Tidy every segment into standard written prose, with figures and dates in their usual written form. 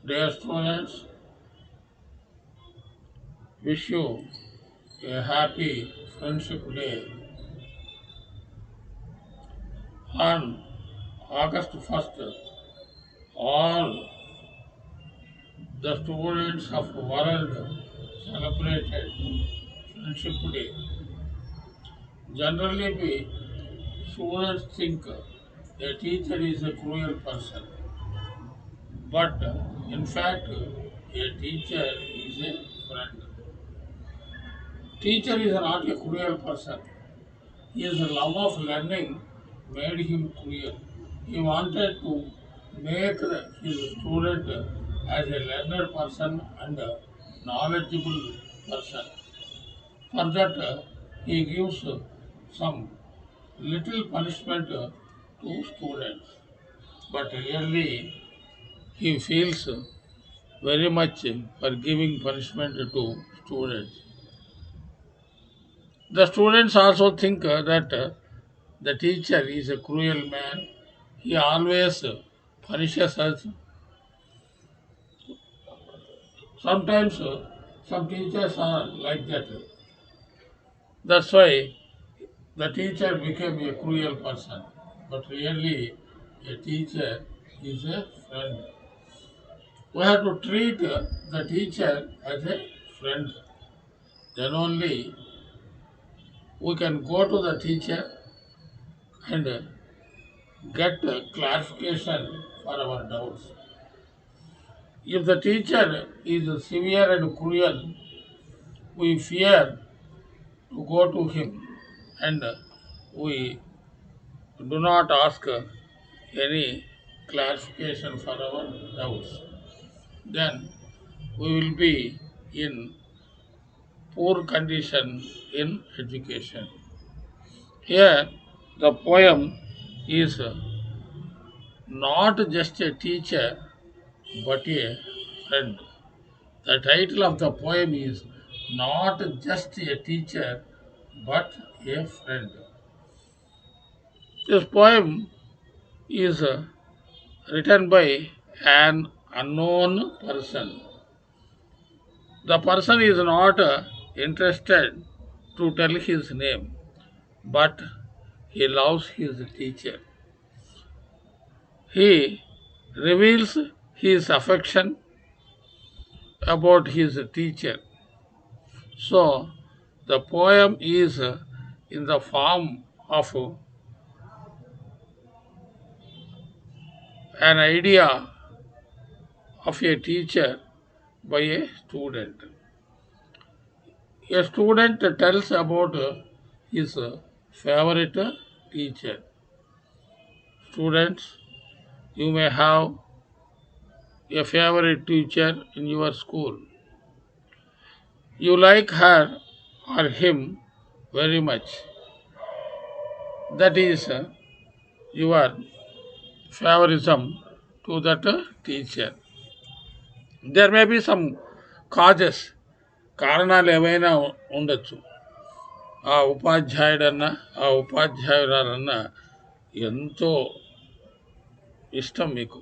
Dear students, wish you a happy Friendship Day. On August 1st, all the students of the world celebrated Friendship Day. Generally, students think a teacher is a cruel person, but in fact, a teacher is a friend. Teacher is not a cruel person. His love of learning made him cruel. He wanted to make his student as a learned person and a knowledgeable person. For that, he gives some little punishment to students. But really, he feels very much for giving punishment to students. The students also think that the teacher is a cruel man. He always punishes us. Sometimes some teachers are like that. That's why the teacher became a cruel person. But really, a teacher is a friend. We have to treat the teacher as a friend. Then only we can go to the teacher and get clarification for our doubts. If the teacher is severe and cruel, we fear to go to him and we do not ask any clarification for our doubts. Then we will be in poor condition in education. Here, the poem is not just a teacher but a friend. The title of the poem is Not Just a Teacher but a Friend. This poem is written by an unknown person. The person is not interested to tell his name, but he loves his teacher. He reveals his affection about his teacher. So, the poem is in the form of an idea of a teacher by a student. A student tells about his favorite teacher. Students, you may have a favorite teacher in your school. You like her or him very much. That is your favorism to that teacher. There may be some causes, కారణాలు ఏవైనా ఉండొచ్చు. ఆ ఉపాధ్యాయుడన్నా ఆ ఉపాధ్యాయురాలన్నా ఎంతో ఇష్టం మీకు.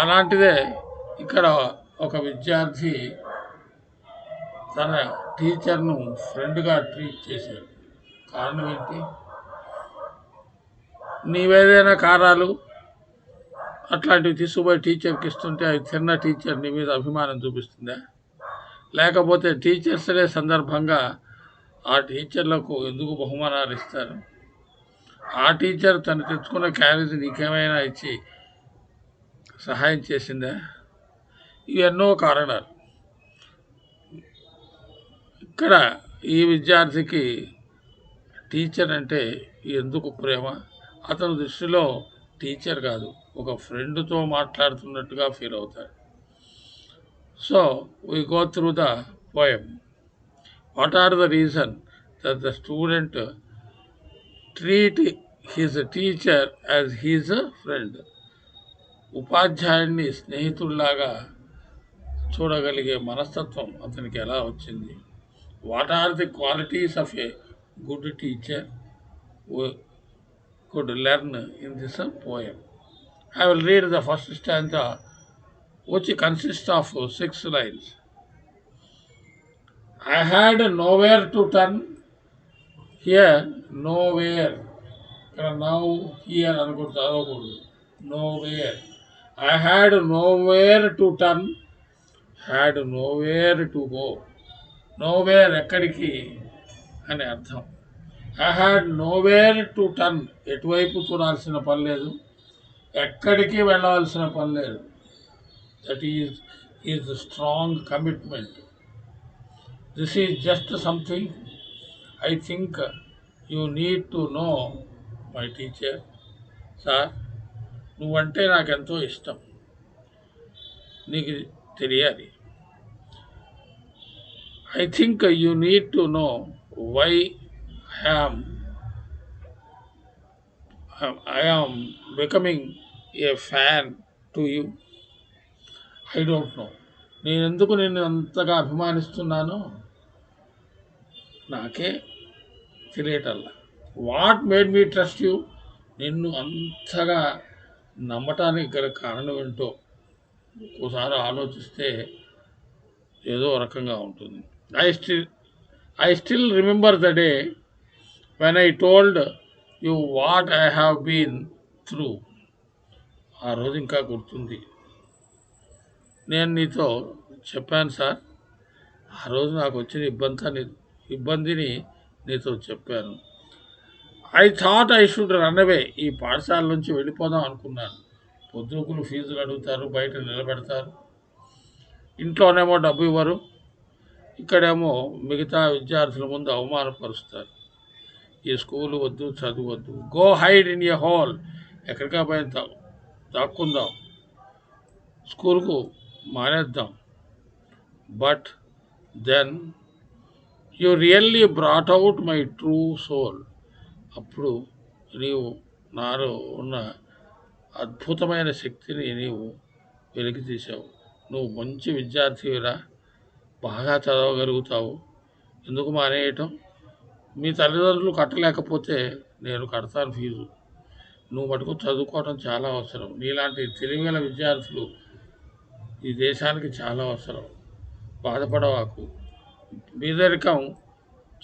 అలాంటిదే ఇక్కడ ఒక విద్యార్థి తన టీచర్ను ఫ్రెండ్గా ట్రీట్ చేశాడు. కారణం ఏంటి? నీవేదైనా కారాలు అట్లాంటివి తీసుకుపోయి టీచర్కి ఇస్తుంటే అది తిన్న టీచర్ నీ మీద అభిమానం చూపిస్తుందా? లేకపోతే టీచర్స్ డే సందర్భంగా ఆ టీచర్లకు ఎందుకు బహుమానాలు ఇస్తారు? ఆ టీచర్ తను తెచ్చుకున్న క్యారేజ్ నీకేమైనా ఇచ్చి సహాయం చేసిందా? ఇవి ఎన్నో కారణాలు. ఇక్కడ ఈ విద్యార్థికి టీచర్ అంటే ఎందుకు ప్రేమ? అతని దృష్టిలో టీచర్ కాదు, ఒక ఫ్రెండ్తో మాట్లాడుతున్నట్టుగా ఫీల్ అవుతాడు. So we go through the poem. What are the reason that the student treat his teacher as his friend? ఉపాధ్యాయుడిని స్నేహితుల్లాగా చూడగలిగే మనస్తత్వం అతనికి ఎలా వచ్చింది? What are the qualities of a good teacher could learn in this poem. I will read the first stanza which consists of 6 lines. I had nowhere to turn. Here, nowhere. Now, here, అనుకుంటా nowhere. I had nowhere to turn. Had nowhere to go. Nowhere ఎక్కడికి అని అర్థం. I had nowhere to turn. ఎటువైపు చూడాల్సిన పని లేదు, ఎక్కడికి వెళ్ళవలసిన పని లేదు. That is a strong commitment. This is just something I think you need to know, my teacher. Sir, నువ్వంటే నాకెంతో ఇష్టం, నీకు తెలియాలి. I think you need to know why I am becoming a fan to you. I don't know. నేను ఎందుకు నిన్ను అంతగా అభిమానిస్తున్నానో నాకే తెలియటల్లా. What made me trust you? నిన్ను అంతగా నమ్మటానికి గల కారణం ఏంటో ఒకసారి ఆలోచిస్తే ఏదో రకంగా ఉంటుంది. I still remember the day when I told you what I have been through. ఆ రోజు ఇంకా గుర్తుంది. నేను నీతో చెప్పాను సార్, ఆ రోజు నాకు వచ్చిన ఇబ్బందిని నీతో చెప్పాను. I thought I should run away. ఈ పాఠశాల నుంచి వెళ్ళిపోదాం అనుకున్నాను. పొద్దుకులు ఫీజులు అడుగుతారు, బయట నిలబెడతారు, ఇంట్లోనేమో డబ్బు ఇవ్వరు, ఇక్కడేమో మిగతా విద్యార్థుల ముందు అవమానపరుస్తారు. ఈ స్కూలు వద్దు, చదువు వద్దు, go hide in a hall. ఎక్కడికా పోయి దాక్కుందాం, స్కూల్కు మానేద్దాం. But then you really brought out my true soul. అప్పుడు నీవు నాలో ఉన్న అద్భుతమైన శక్తిని నీవు వెలికి తీసావు. నువ్వు మంచి విద్యార్థివిరా, బాగా చదవగలుగుతావు, ఎందుకు మానేయటం? మీ తల్లిదండ్రులు కట్టలేకపోతే నేను కడతాను ఫీజు. నువ్వు మటుకు చదువుకోవటం చాలా అవసరం. నీలాంటి తెలివిగల విద్యార్థులు ఈ దేశానికి చాలా అవసరం. బాధపడవాకు. బీదరికం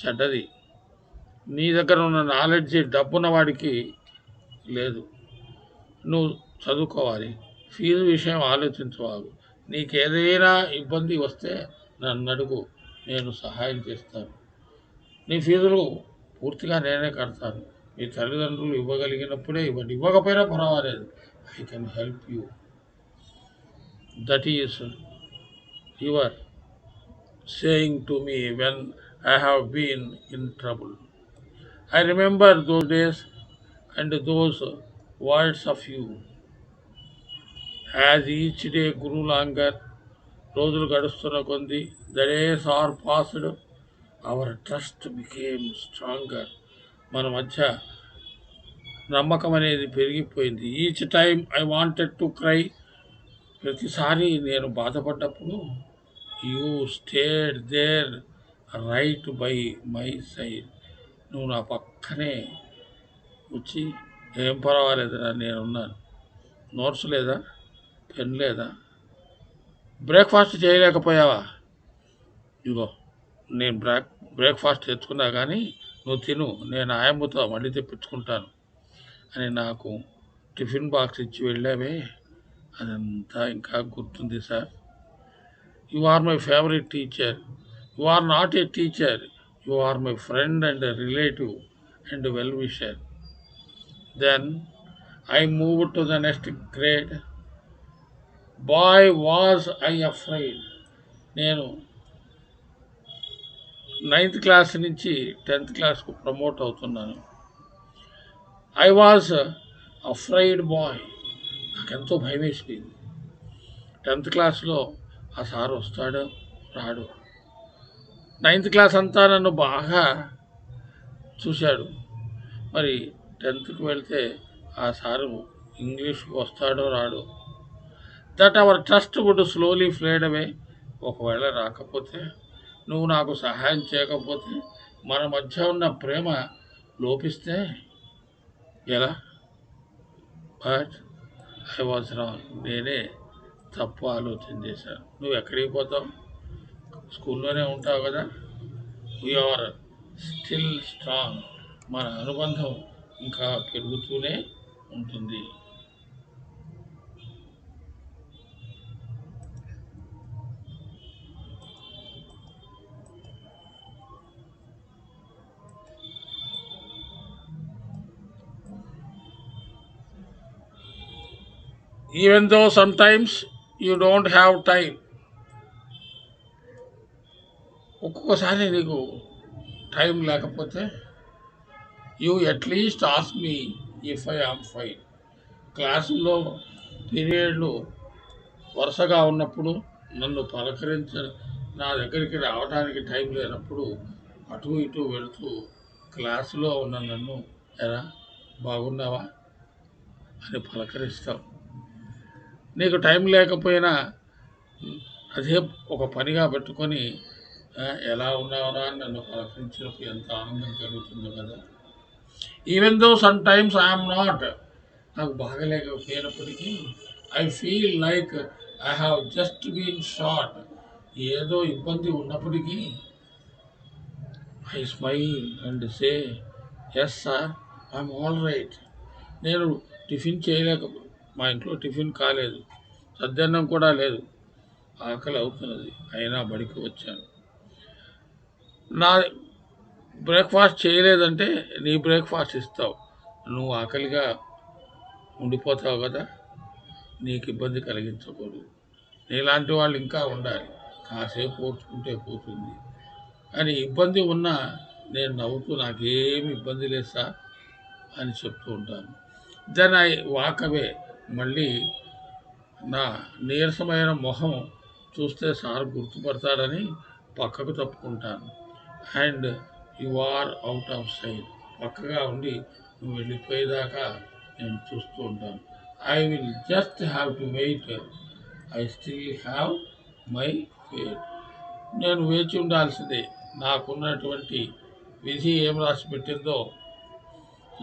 చెడ్డది. నీ దగ్గర ఉన్న నాలెడ్జి డబ్బున్న వాడికి లేదు. నువ్వు చదువుకోవాలి. ఫీజు విషయం ఆలోచించవాగు. నీకేదైనా ఇబ్బంది వస్తే నన్ను అడుగు, నేను సహాయం చేస్తాను. నీ ఫీజులు పూర్తిగా నేనే కడతాను. మీ తల్లిదండ్రులు ఇవ్వగలిగినప్పుడే ఇవ్వండి, ఇవ్వకపోయినా పర్వాలేదు. I can help you. That is your saying to me when I have been in trouble. I remember those days and those words of you. As each day grew longer, రోజులు గడుస్తున్న కొంది, the days are passed, our trust became stronger. మన మధ్య నమ్మకం అనేది పెరిగిపోయింది. Each time I wanted to cry. ప్రతిసారి నేను బాధపడ్డప్పుడు you stayed there right by my side. నువ్వు నా పక్కనే వచ్చి, ఏం పర్వాలేదురా, నేనున్నాను. నోట్స్ లేదా, పెన్ లేదా, బ్రేక్ఫాస్ట్ చేయలేకపోయావా, ఇగో నేను బ్రేక్ఫాస్ట్ తెచ్చుకున్నా కానీ నువ్వు తిను, నేను ఆయమ్మతో మళ్ళీ తెప్పించుకుంటాను అని నాకు టిఫిన్ బాక్స్ ఇచ్చి వెళ్ళావే, అదంతా ఇంకా గుర్తుంది sir. You are my favourite teacher. You are not a teacher, you are my friend and a relative and a well-wisher. Then I moved to the next grade. Boy, was I afraid. నేను 9th class నుంచి 10th క్లాస్కు promote అవుతున్నాను. I was afraid boy. నాకెంతో భయం వేసిపోయింది. 10th క్లాస్లో ఆ sir వస్తాడో రాడు. 9th క్లాస్ అంతా నన్ను బాగా చూశాడు. మరి 10th వెళ్తే ఆ సారు ఇంగ్లీష్కి వస్తాడో రాడో. That our trust would slowly faded away. ఒకవేళ రాకపోతే, నువ్వు నాకు సహాయం చేయకపోతే, మన మధ్య ఉన్న ప్రేమ లోపిస్తే ఎలా? But I was wrong. నేనే తప్పు ఆలోచన చేశాను. నువ్వు ఎక్కడికి పోతావు? స్కూల్లోనే ఉంటావు కదా. We are still strong. మన అనుబంధం ఇంకా పెరుగుతూనే ఉంటుంది. Even though sometimes you don't have time. ఒక్కొక్కసారి నీకు టైం లేకపోతే you at least ask me if I am fine. క్లాసుల్లో పీరియడ్లు వరుసగా ఉన్నప్పుడు నన్ను నా దగ్గరికి రావడానికి టైం లేనప్పుడు అటు ఇటు వెళుతూ క్లాసులో ఉన్న నన్ను ఎరా బాగున్నావా అని పలకరిస్తావు. నీకు టైం లేకపోయినా అదే ఒక పనిగా పెట్టుకొని ఎలా ఉన్నావురా అని నన్ను పలకరించినప్పుడు ఎంత ఆనందం కలుగుతుందో కదా. Even though sometimes I'm not, నాకు బాగలేకపోయినప్పటికీ I feel like I have just been short. ఏదో ఇబ్బంది ఉన్నప్పటికీ I smile and say yes sir I'm all right. నేను టిఫిన్ మా ఇంట్లో టిఫిన్ కాలేదు, సద్దన్నం కూడా లేదు, ఆకలి అవుతున్నది, అయినా బడికి వచ్చాను. నా బ్రేక్ఫాస్ట్ చేయలేదంటే నీ బ్రేక్ఫాస్ట్ ఇస్తావు, నువ్వు ఆకలిగా ఉండిపోతావు కదా, నీకు ఇబ్బంది కలిగించకూడదు. నీలాంటి వాళ్ళు ఇంకా ఉండాలి, కాసేపు పోర్చుకుంటే పోతుంది అని. ఇబ్బంది ఉన్నా నేను నవ్వుతూ నాకేమి ఇబ్బంది లేదు సార్ అని చెప్తూ ఉంటాను. Then I walk away. మళ్ళీ నా నీరసమైన మొహం చూస్తే సార్ గుర్తుపడతాడని పక్కకు తప్పుకుంటాను. And you are out of sight. పక్కగా ఉండి నువ్వు వెళ్ళిపోయేదాకా నేను చూస్తూ ఉంటాను. I will just have to wait. I still have my fate. నేను వేచి ఉండాల్సిందే. నాకున్నటువంటి విధి ఏం రాసి పెట్టిందో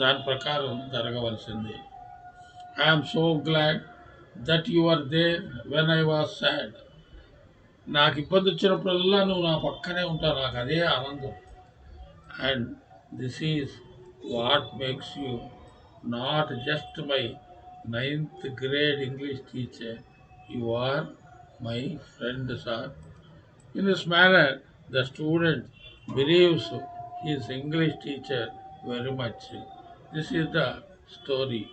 దాని ప్రకారం జరగవలసిందే. I'm so glad that you are there when I was sad. నాకు ఇబ్బంది వచ్చినప్పుడల్లా నువ్వు నా పక్కనే ఉంటావు, నాకు అదే ఆనందం. And this is what makes you not just my 9th grade English teacher, you are my friend, sir. In this manner, the student believes his English teacher very much. This is the story.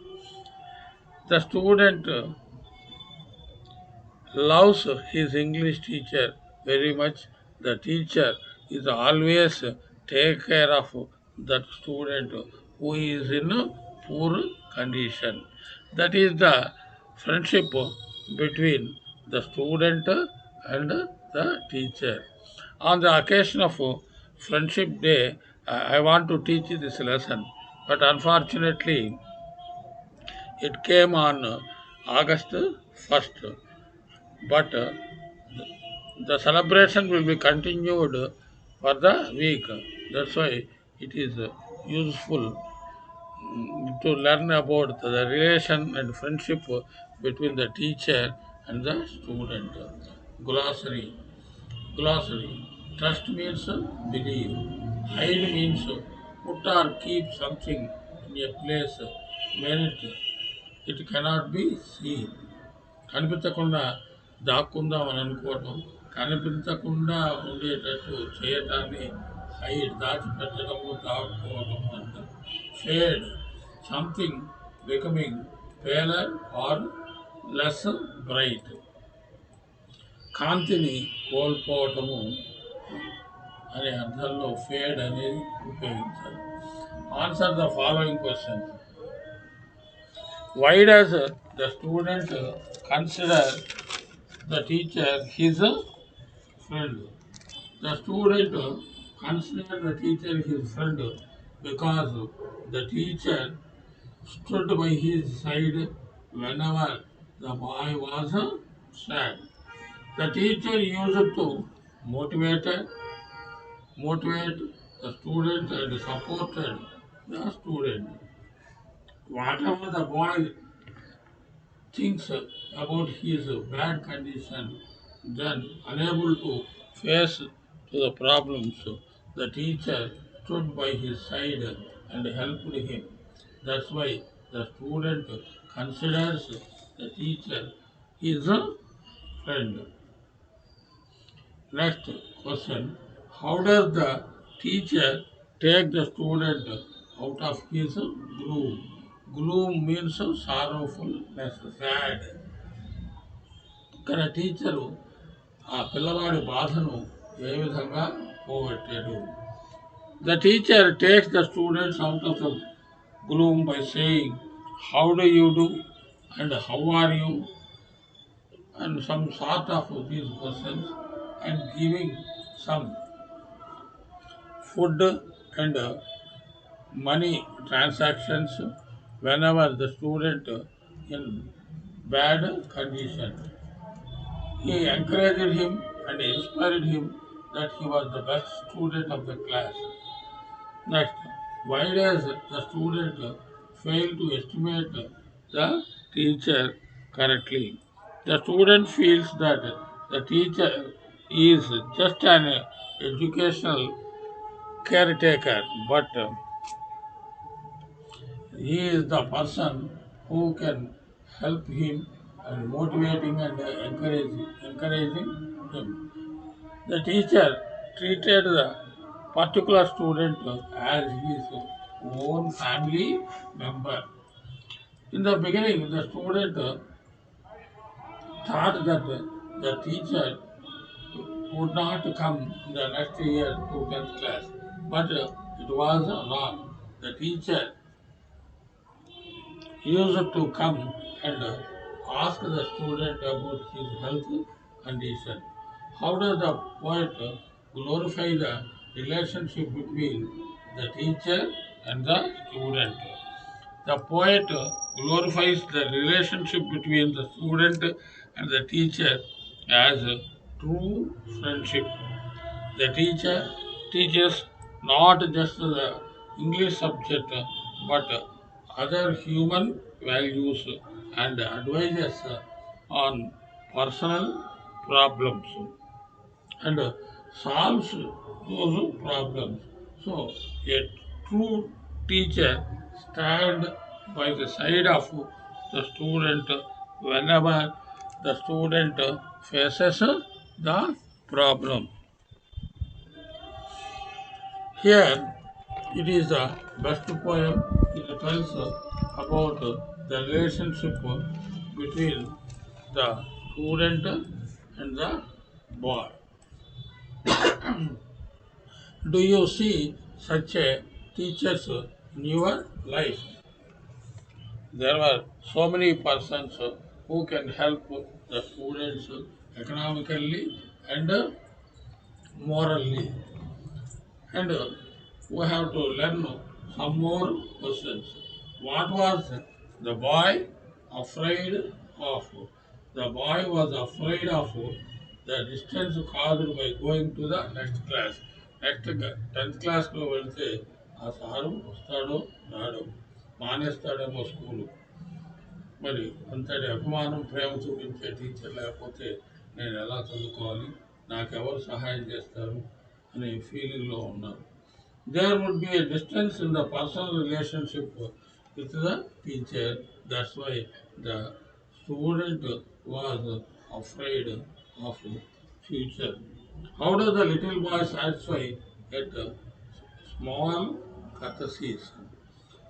The student loves his English teacher very much. The teacher is always take care of that student who is in a poor condition. That is the friendship between the student and the teacher. On the occasion of Friendship Day, I want to teach this lesson, but unfortunately, it came on August 1st. But the celebration will be continued for the week. That's why it is useful to learn about the relation and friendship between the teacher and the student. Glossary. Trust means believe. Hide means put or keep something in a place where it cannot be seen. కనిపించకుండా దాక్కుందామని అనుకోవటం, కనిపించకుండా ఉండేటట్టు చేయటాన్ని hide, దాచిపెట్టడము, దాక్కోవటం అంటారు. Shade, something becoming paler or less bright. కాంతిని కోల్పోవటము అనే అర్థంలో ఫేడ్ అనేది ఉపయోగించాలి. Answer the following question. Why does the student consider the teacher his friend? The student considers the teacher his friend because the teacher stood by his side whenever the boy was sad. The teacher used to motivate the student and supported the student. Whatever the boy thinks about his bad condition, then unable to face to the problems, the teacher stood by his side and helped him. That's why the student considers the teacher is a friend. Next question. How does the teacher take the student out of his gloom? Gloom means sorrowfulness, sad. ఇక్కడ teacher ఆ పిల్లవాడి బాధను ఏ విధంగా పోగొట్టాడు. The teacher takes the students out of the gloom by saying, how do you do and how are you, and some sort of these questions, and giving some food and money transactions whenever the student in bad condition. He encouraged him and inspired him that he was the best student of the class. Next, why does the student fail to estimate the teacher correctly? The student feels that the teacher is just an educational caretaker, but he is the person who can help him and motivating and encouraging him. The teacher treated the particular student as his own family member. In the beginning, the student thought that the teacher would not come the next year to 10th class, but it was wrong. The teacher used to come and ask the student about his health condition. How does the poet glorify the relationship between the teacher and the student? The poet glorifies the relationship between the student and the teacher as a true friendship. The teacher teaches not just the English subject but other human values and advises on personal problems and solves those problems. So, a true teacher stands by the side of the student whenever the student faces the problem. Here, it is the best poem. It tells about the relationship between the student and the boy. Do you see such a teachers in your life? There were so many persons who can help the students economically and morally. And we have to learn some more questions. What was the boy afraid of? The boy was afraid of the distance caused by going to the next class. Next 10th క్లాస్లో వెళ్తే ఆ sir వస్తాడో రాడో, మానేస్తాడేమో school. మరి అంతటి అభిమానం ప్రేమ చూపించే teacher లేకపోతే నేను ఎలా చదువుకోవాలి, నాకెవరు సహాయం చేస్తారు అనే ఫీలింగ్లో ఉన్నారు. There would be a distance in the personal relationship with the teacher. That's why the student was afraid of future. How does the little boy satisfy at small courtesies?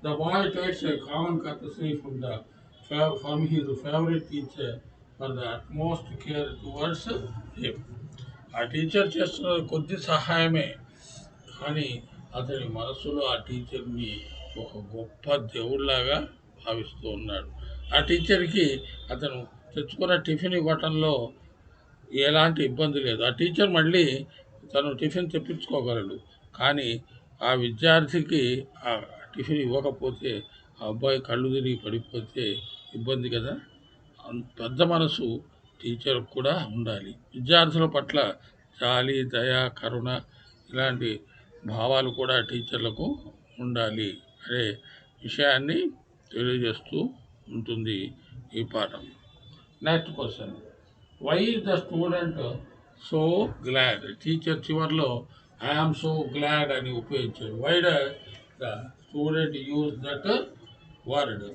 The boy takes a common courtesy from his favorite teacher for the utmost care towards him. ఆ teacher చేస్తున్న కొద్ది సహాయమే, కానీ అతని మనసులో ఆ టీచర్ని ఒక గొప్ప దేవుడిలాగా భావిస్తూ ఉన్నాడు. ఆ టీచర్కి అతను తెచ్చుకున్న టిఫిన్ ఇవ్వటంలో ఎలాంటి ఇబ్బంది లేదు. ఆ టీచర్ మళ్ళీ తను టిఫిన్ తెప్పించుకోగలడు, కానీ ఆ విద్యార్థికి ఆ టిఫిన్ ఇవ్వకపోతే ఆ అబ్బాయి కళ్ళు తిరిగి పడిపోతే ఇబ్బంది కదా. పెద్ద మనసు టీచర్ కూడా ఉండాలి. విద్యార్థుల పట్ల జాలి, దయ, కరుణ ఇలాంటి భావాలు కూడా టీచర్లకు ఉండాలి అనే విషయాన్ని తెలియజేస్తూ ఉంటుంది ఈ పాఠం. Next question, why is the student so glad? Teacher చివర్లో ఐఆమ్ సో గ్లాడ్ అని ఉపయోగించాడు. Why does the student use that word?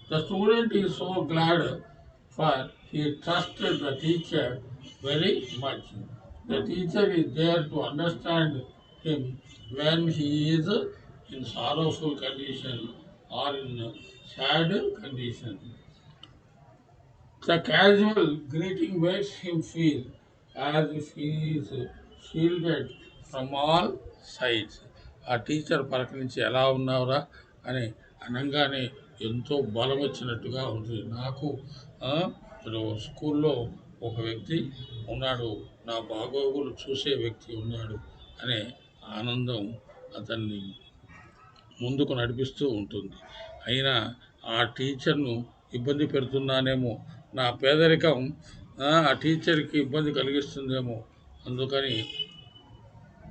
The student is so glad for he trusted the teacher very much. The teacher is there to understand him when he is in sorrowful condition or in sad condition. The casual greeting makes him feel as if he is shielded from all sides. ఆ teacher పలకరించి ఎలా ఉన్నావురా అని అనగానే ఎంతో బలం వచ్చినట్టుగా ఉంది. నాకు ఇప్పుడు స్కూల్లో ఒక వ్యక్తి ఉన్నాడు, నా బాగోగులు చూసే వ్యక్తి ఉన్నాడు అనే ఆనందం అతన్ని ముందుకు నడిపిస్తూ ఉంటుంది. అయినా ఆ టీచర్ను ఇబ్బంది పెడుతున్నానేమో, నా పేదరికం ఆ టీచర్కి ఇబ్బంది కలిగిస్తుందేమో, అందుకని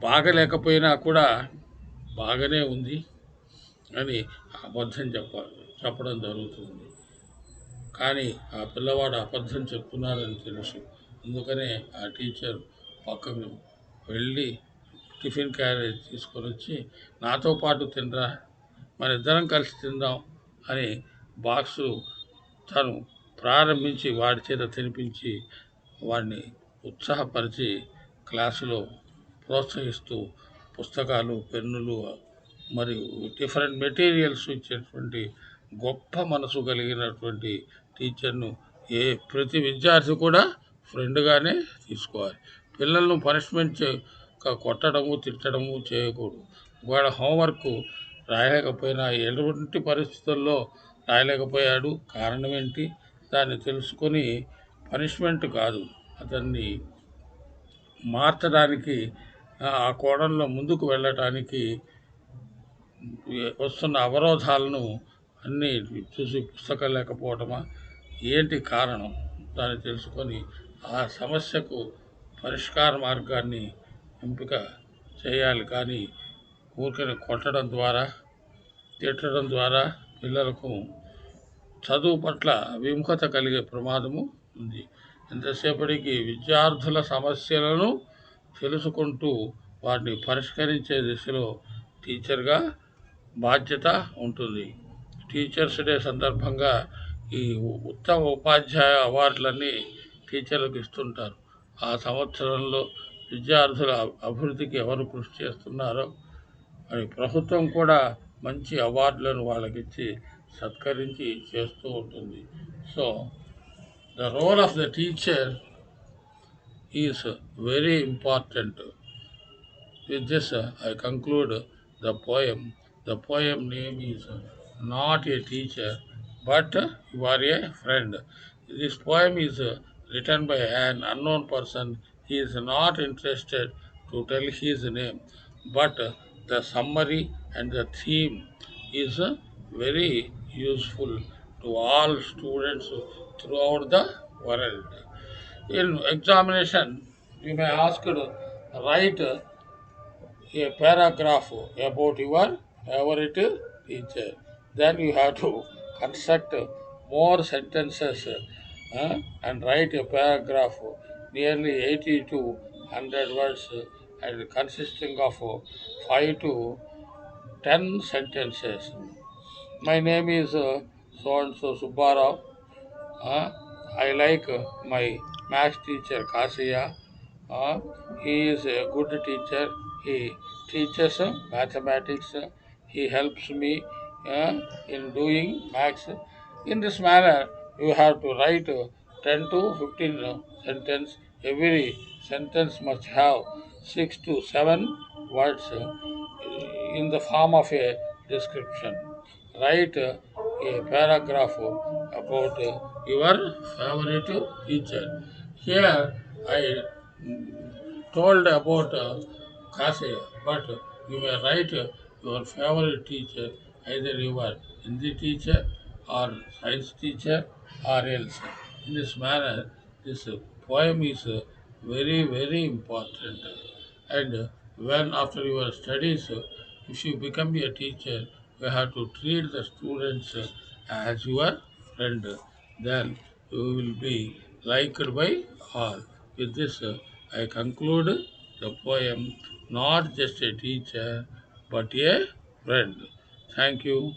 బాగలేకపోయినా కూడా బాగానే ఉంది అని అబద్ధం చెప్పడం జరుగుతుంది. కానీ ఆ పిల్లవాడు అబద్ధం చెప్తున్నారని తెలుసు. అందుకనే ఆ టీచర్ పక్కకు వెళ్ళి టిఫిన్ క్యారేజ్ తీసుకొని వచ్చి, నాతో పాటు తినరా, మన ఇద్దరం కలిసి తిందాం అని బాక్సు తను ప్రారంభించి వాడి చేత తినిపించి వాడిని ఉత్సాహపరిచి క్లాసులో ప్రోత్సహిస్తూ పుస్తకాలు, పెన్నులు మరియు డిఫరెంట్ మెటీరియల్స్ ఇచ్చేటువంటి గొప్ప మనసు కలిగినటువంటి టీచర్ను ప్రతి విద్యార్థి కూడా ఫ్రెండ్గానే తీసుకోవాలి. పిల్లలను పనిష్మెంట్ కొట్టడము, తిట్టడము చేయకూడదు. ఒకవేళ హోంవర్క్ రాయలేకపోయినా, ఎటువంటి పరిస్థితుల్లో రాయలేకపోయాడు, కారణం ఏంటి, దాన్ని తెలుసుకొని పనిష్మెంట్ కాదు, అతన్ని మార్చడానికి, ఆ కోణంలో ముందుకు వెళ్ళటానికి వస్తున్న అవరోధాలను అన్నీ చూసి పుస్తకం లేకపోవటమా ఏంటి కారణం, దాన్ని తెలుసుకొని ఆ సమస్యకు పరిష్కార మార్గాన్ని ఎంపిక చేయాలి. కానీ ఊరికనే కొట్టడం ద్వారా, తిట్టడం ద్వారా పిల్లలకు చదువు పట్ల విముఖత కలిగే ప్రమాదము ఉంది. ఎంతసేపటికి విద్యార్థుల సమస్యలను తెలుసుకుంటూ వాటిని పరిష్కరించే దిశలో టీచర్గా బాధ్యత ఉంటుంది. టీచర్స్ డే సందర్భంగా ఈ ఉత్తమ ఉపాధ్యాయ అవార్డులన్నీ టీచర్లకు ఇస్తుంటారు. ఆ సంవత్సరంలో విద్యార్థుల అభివృద్ధికి ఎవరు కృషి చేస్తున్నారో అని ప్రభుత్వం కూడా మంచి అవార్డులను వాళ్ళకిచ్చి సత్కరించి చేస్తూ ఉంటుంది. So the role of the teacher is very important. With this, I conclude the poem. The poem name is Not a Teacher, but You Are a Friend. This poem is written by an unknown person. He is not interested to tell his name, but the summary and the theme is very useful to all students throughout the world. In examination, you may ask to write a paragraph about your favorite teacher. Then you have to construct more sentences and write a paragraph nearly 80 to 100 words and consisting of 5 to 10 sentences. My name is so-and-so Subbarao. I like my maths teacher Kasiya. He is a good teacher. He teaches mathematics. He helps me in doing maths. In this manner, you have to write 10 to 15 sentences. Every sentence must have 6 to 7 words in the form of a description. Write a paragraph about your favorite teacher. Here I told about Kasaya, but you may write your favorite teacher, either your Hindi teacher or science teacher or else. In this manner, this poem is very, very important. And when after your studies, if you become a teacher, you have to treat the students as your friend. then you will be liked by all. With this, I conclude the poem, not just a teacher, but a friend. Thank you.